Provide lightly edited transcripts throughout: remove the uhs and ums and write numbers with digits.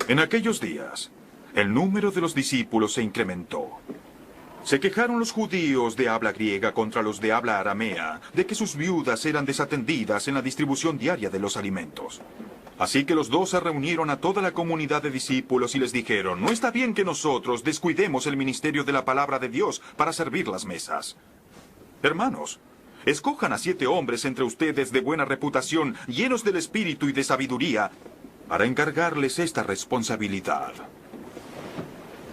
En aquellos días, el número de los discípulos se incrementó. Se quejaron los judíos de habla griega contra los de habla aramea de que sus viudas eran desatendidas en la distribución diaria de los alimentos. Así que los dos se reunieron a toda la comunidad de discípulos y les dijeron: no está bien que nosotros descuidemos el ministerio de la palabra de Dios para servir las mesas. Hermanos, escojan a 7 hombres entre ustedes de buena reputación, llenos del espíritu y de sabiduría, para encargarles esta responsabilidad.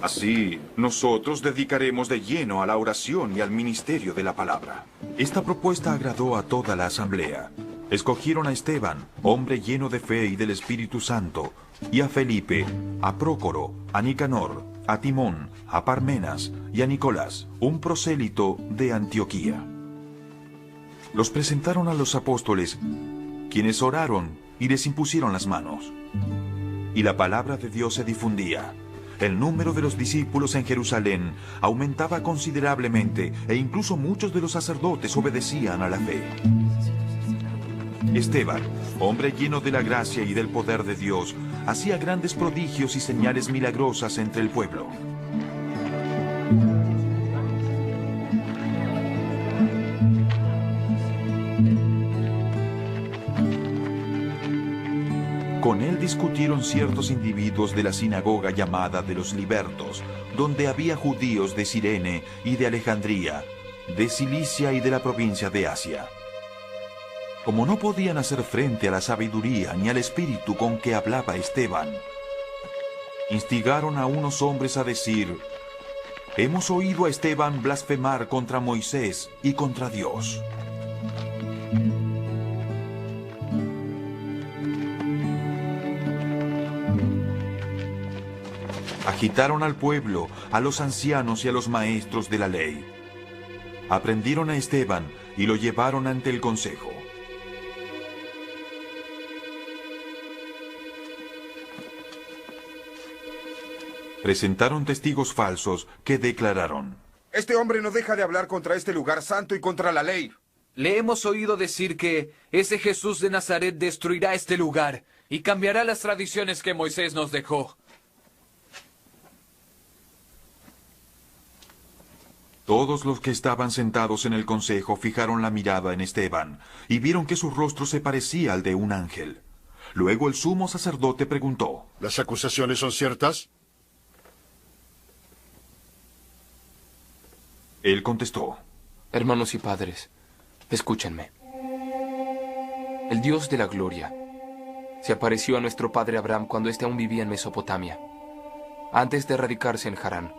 Así, nosotros dedicaremos de lleno a la oración y al ministerio de la palabra. Esta propuesta agradó a toda la asamblea. Escogieron a Esteban, hombre lleno de fe y del Espíritu Santo, y a Felipe, a Prócoro, a Nicanor, a Timón, a Parmenas y a Nicolás, un prosélito de Antioquía. Los presentaron a los apóstoles, quienes oraron y les impusieron las manos. Y la palabra de Dios se difundía. El número de los discípulos en Jerusalén aumentaba considerablemente e incluso muchos de los sacerdotes obedecían a la fe. Esteban, hombre lleno de la gracia y del poder de Dios, hacía grandes prodigios y señales milagrosas entre el pueblo. Con él discutieron ciertos individuos de la sinagoga llamada de los Libertos, donde había judíos de Cirene y de Alejandría, de Cilicia y de la provincia de Asia. Como no podían hacer frente a la sabiduría ni al espíritu con que hablaba Esteban, instigaron a unos hombres a decir: hemos oído a Esteban blasfemar contra Moisés y contra Dios. Agitaron al pueblo, a los ancianos y a los maestros de la ley. Aprendieron a Esteban y lo llevaron ante el consejo. Presentaron testigos falsos que declararon: este hombre no deja de hablar contra este lugar santo y contra la ley. Le hemos oído decir que ese Jesús de Nazaret destruirá este lugar y cambiará las tradiciones que Moisés nos dejó. Todos los que estaban sentados en el consejo fijaron la mirada en Esteban y vieron que su rostro se parecía al de un ángel. Luego el sumo sacerdote preguntó: ¿las acusaciones son ciertas? Él contestó: hermanos y padres, escúchenme. El Dios de la gloria se apareció a nuestro padre Abraham cuando éste aún vivía en Mesopotamia, antes de radicarse en Harán.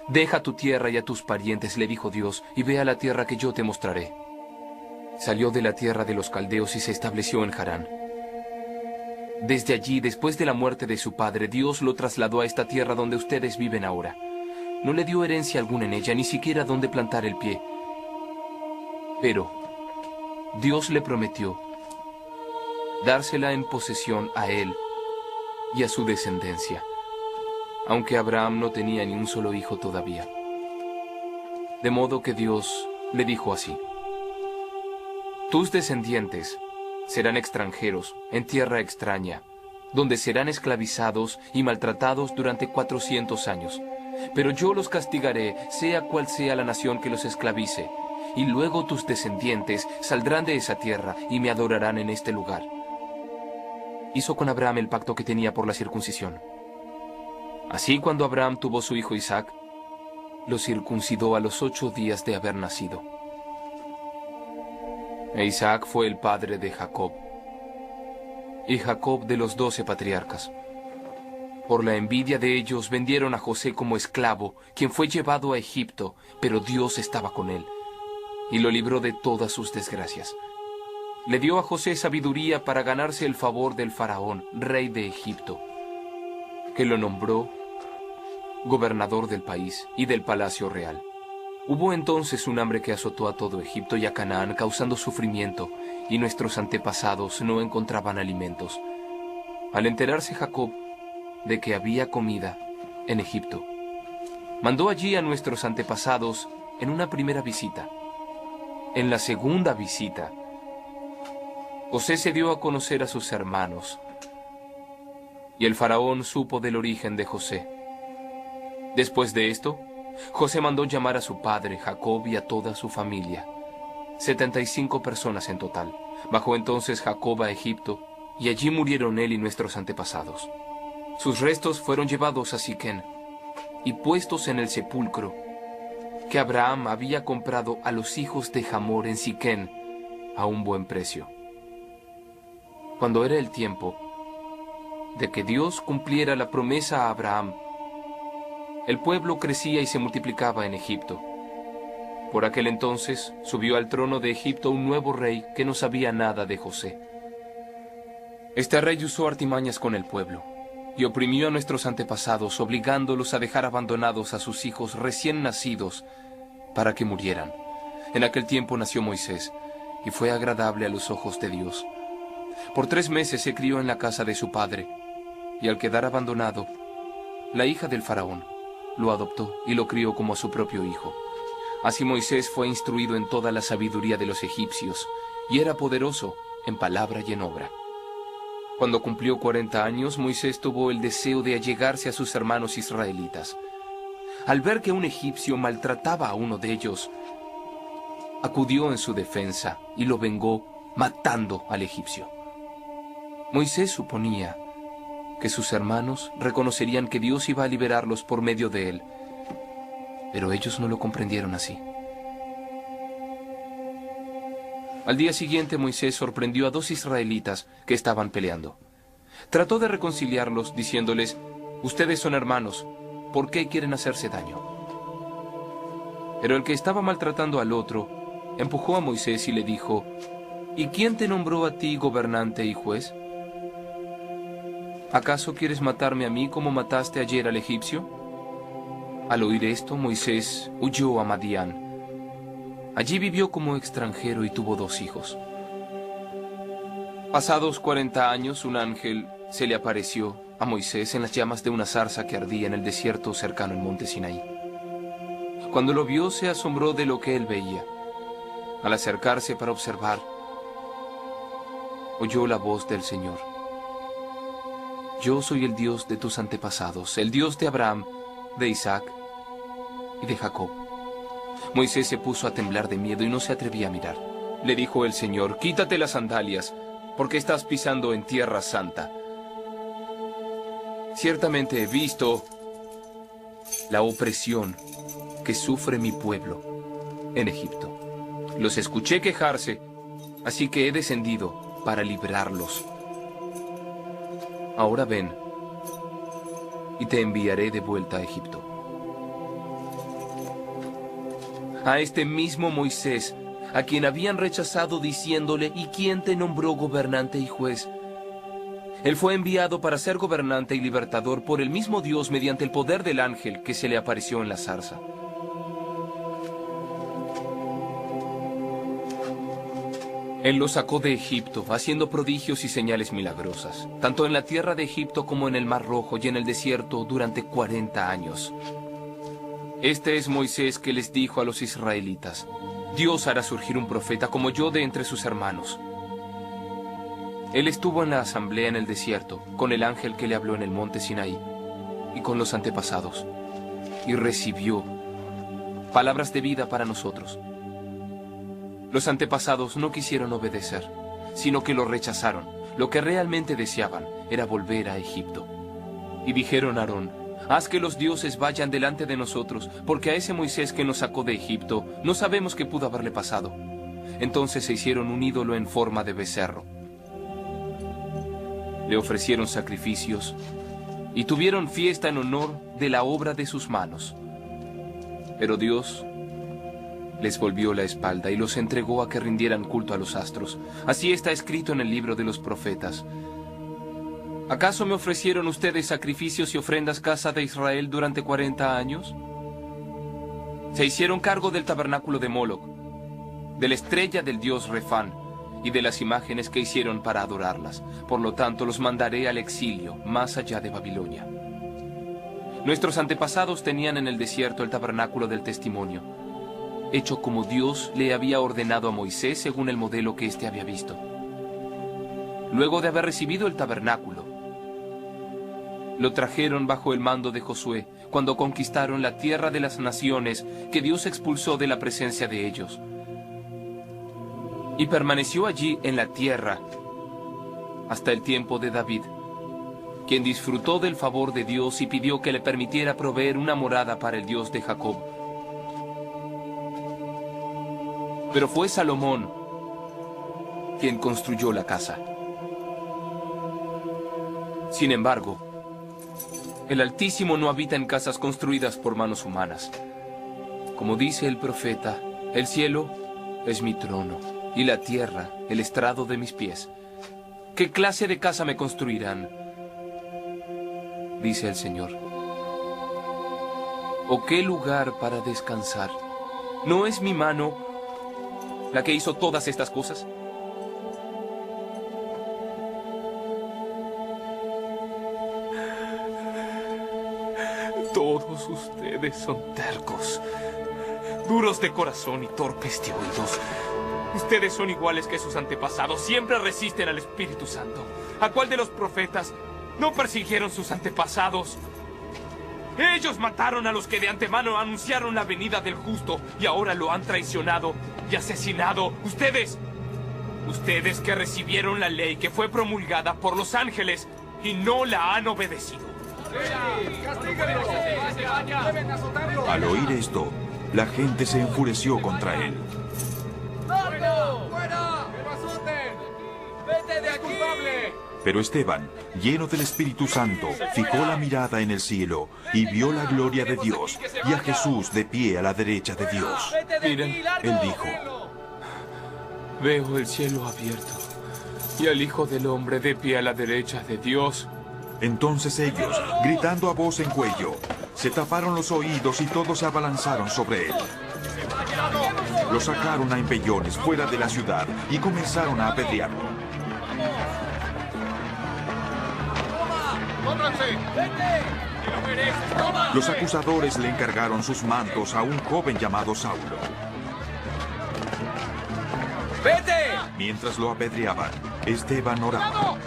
Deja tu tierra y a tus parientes, le dijo Dios, y ve a la tierra que yo te mostraré. Salió de la tierra de los caldeos y se estableció en Harán. Desde allí, después de la muerte de su padre, Dios lo trasladó a esta tierra donde ustedes viven ahora. No le dio herencia alguna en ella, ni siquiera donde plantar el pie. Pero Dios le prometió dársela en posesión a él y a su descendencia, aunque Abraham no tenía ni un solo hijo todavía. De modo que Dios le dijo así: tus descendientes serán extranjeros en tierra extraña, donde serán esclavizados y maltratados durante 400 años. Pero yo los castigaré, sea cual sea la nación que los esclavice, y luego tus descendientes saldrán de esa tierra y me adorarán en este lugar. Hizo con Abraham el pacto que tenía por la circuncisión. Así, cuando Abraham tuvo su hijo Isaac, lo circuncidó a los 8 días de haber nacido. E Isaac fue el padre de Jacob, y Jacob de los 12 patriarcas. Por la envidia de ellos vendieron a José como esclavo, quien fue llevado a Egipto, pero Dios estaba con él, y lo libró de todas sus desgracias. Le dio a José sabiduría para ganarse el favor del faraón, rey de Egipto, que lo nombró gobernador del país y del palacio real. Hubo entonces un hambre que azotó a todo Egipto y a Canaán, causando sufrimiento, y nuestros antepasados no encontraban alimentos. Al enterarse Jacob de que había comida en Egipto, mandó allí a nuestros antepasados en una primera visita. En la segunda visita, José se dio a conocer a sus hermanos, y el faraón supo del origen de José. Después de esto, José mandó llamar a su padre Jacob y a toda su familia, 75 personas en total. Bajó entonces Jacob a Egipto, y allí murieron él y nuestros antepasados. Sus restos fueron llevados a Siquén y puestos en el sepulcro que Abraham había comprado a los hijos de Hamor en Siquén a un buen precio. Cuando era el tiempo de que Dios cumpliera la promesa a Abraham, el pueblo crecía y se multiplicaba en Egipto. Por aquel entonces subió al trono de Egipto un nuevo rey que no sabía nada de José. Este rey usó artimañas con el pueblo y oprimió a nuestros antepasados, obligándolos a dejar abandonados a sus hijos recién nacidos para que murieran. En aquel tiempo nació Moisés y fue agradable a los ojos de Dios. Por 3 meses se crió en la casa de su padre, y al quedar abandonado, la hija del faraón lo adoptó y lo crió como a su propio hijo. Así Moisés fue instruido en toda la sabiduría de los egipcios, y era poderoso en palabra y en obra. Cuando cumplió 40 años, Moisés tuvo el deseo de allegarse a sus hermanos israelitas. Al ver que un egipcio maltrataba a uno de ellos, acudió en su defensa y lo vengó matando al egipcio. Moisés suponía que sus hermanos reconocerían que Dios iba a liberarlos por medio de él, pero ellos no lo comprendieron así. Al día siguiente Moisés sorprendió a 2 israelitas que estaban peleando. Trató de reconciliarlos diciéndoles: ustedes son hermanos, ¿por qué quieren hacerse daño? Pero el que estaba maltratando al otro empujó a Moisés y le dijo: ¿y quién te nombró a ti gobernante y juez? ¿Acaso quieres matarme a mí como mataste ayer al egipcio? Al oír esto, Moisés huyó a Madián. Allí vivió como extranjero y tuvo 2 hijos. Pasados 40 años, un ángel se le apareció a Moisés en las llamas de una zarza que ardía en el desierto cercano al monte Sinaí. Cuando lo vio, se asombró de lo que él veía. Al acercarse para observar, oyó la voz del Señor: yo soy el Dios de tus antepasados, el Dios de Abraham, de Isaac y de Jacob. Moisés se puso a temblar de miedo y no se atrevía a mirar. Le dijo el Señor: quítate las sandalias, porque estás pisando en tierra santa. Ciertamente he visto la opresión que sufre mi pueblo en Egipto. Los escuché quejarse, así que he descendido para librarlos. Ahora ven, y te enviaré de vuelta a Egipto. A este mismo Moisés, a quien habían rechazado diciéndole: ¿y quién te nombró gobernante y juez? Él fue enviado para ser gobernante y libertador por el mismo Dios mediante el poder del ángel que se le apareció en la zarza. Él los sacó de Egipto, haciendo prodigios y señales milagrosas, tanto en la tierra de Egipto como en el Mar Rojo y en el desierto durante 40 años. Este es Moisés que les dijo a los israelitas: Dios hará surgir un profeta como yo de entre sus hermanos. Él estuvo en la asamblea en el desierto, con el ángel que le habló en el monte Sinaí, y con los antepasados, y recibió palabras de vida para nosotros. Los antepasados no quisieron obedecer, sino que lo rechazaron. Lo que realmente deseaban era volver a Egipto. Y dijeron a Aarón: haz que los dioses vayan delante de nosotros, porque a ese Moisés que nos sacó de Egipto no sabemos qué pudo haberle pasado. Entonces se hicieron un ídolo en forma de becerro. Le ofrecieron sacrificios y tuvieron fiesta en honor de la obra de sus manos. Pero Dios les volvió la espalda y los entregó a que rindieran culto a los astros. Así está escrito en el libro de los profetas: ¿acaso me ofrecieron ustedes sacrificios y ofrendas, casa de Israel, durante 40 años? Se hicieron cargo del tabernáculo de Moloc, de la estrella del dios Refán y de las imágenes que hicieron para adorarlas. Por lo tanto, los mandaré al exilio, más allá de Babilonia. Nuestros antepasados tenían en el desierto el tabernáculo del testimonio, hecho como Dios le había ordenado a Moisés según el modelo que éste había visto. Luego de haber recibido el tabernáculo, Lo trajeron bajo el mando de Josué, cuando conquistaron la tierra de las naciones que Dios expulsó de la presencia de ellos. Y permaneció allí en la tierra hasta el tiempo de David, quien disfrutó del favor de Dios y pidió que le permitiera proveer una morada para el Dios de Jacob. Pero fue Salomón quien construyó la casa. Sin embargo, el Altísimo no habita en casas construidas por manos humanas. Como dice el profeta, el cielo es mi trono y la tierra el estrado de mis pies. ¿Qué clase de casa me construirán?, dice el Señor. ¿O qué lugar para descansar? ¿No es mi mano la que hizo todas estas cosas? Todos ustedes son tercos, duros de corazón y torpes de oídos. Ustedes son iguales que sus antepasados, siempre resisten al Espíritu Santo. ¿A cuál de los profetas no persiguieron sus antepasados? Ellos mataron a los que de antemano anunciaron la venida del justo y ahora lo han traicionado y asesinado. Ustedes que recibieron la ley que fue promulgada por los ángeles y no la han obedecido. Al oír esto, la gente se enfureció contra él. Pero Esteban, lleno del Espíritu Santo, fijó la mirada en el cielo y vio la gloria de Dios y a Jesús de pie a la derecha de Dios. Miren, Él dijo: veo el cielo abierto y al Hijo del Hombre de pie a la derecha de Dios. Entonces ellos, gritando a voz en cuello, se taparon los oídos y todos se abalanzaron sobre él. Lo sacaron a empellones fuera de la ciudad y comenzaron a apedrearlo. Los acusadores le encargaron sus mantos a un joven llamado Saulo. Mientras lo apedreaban, Esteban oraba: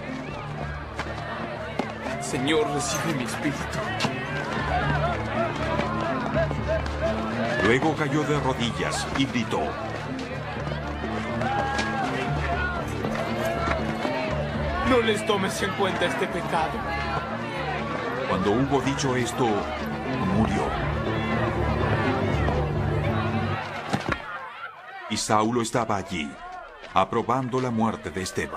Señor, recibe mi espíritu. Luego cayó de rodillas y gritó: No les tomes en cuenta este pecado. Cuando hubo dicho esto, murió. Y Saulo estaba allí, aprobando la muerte de Esteban.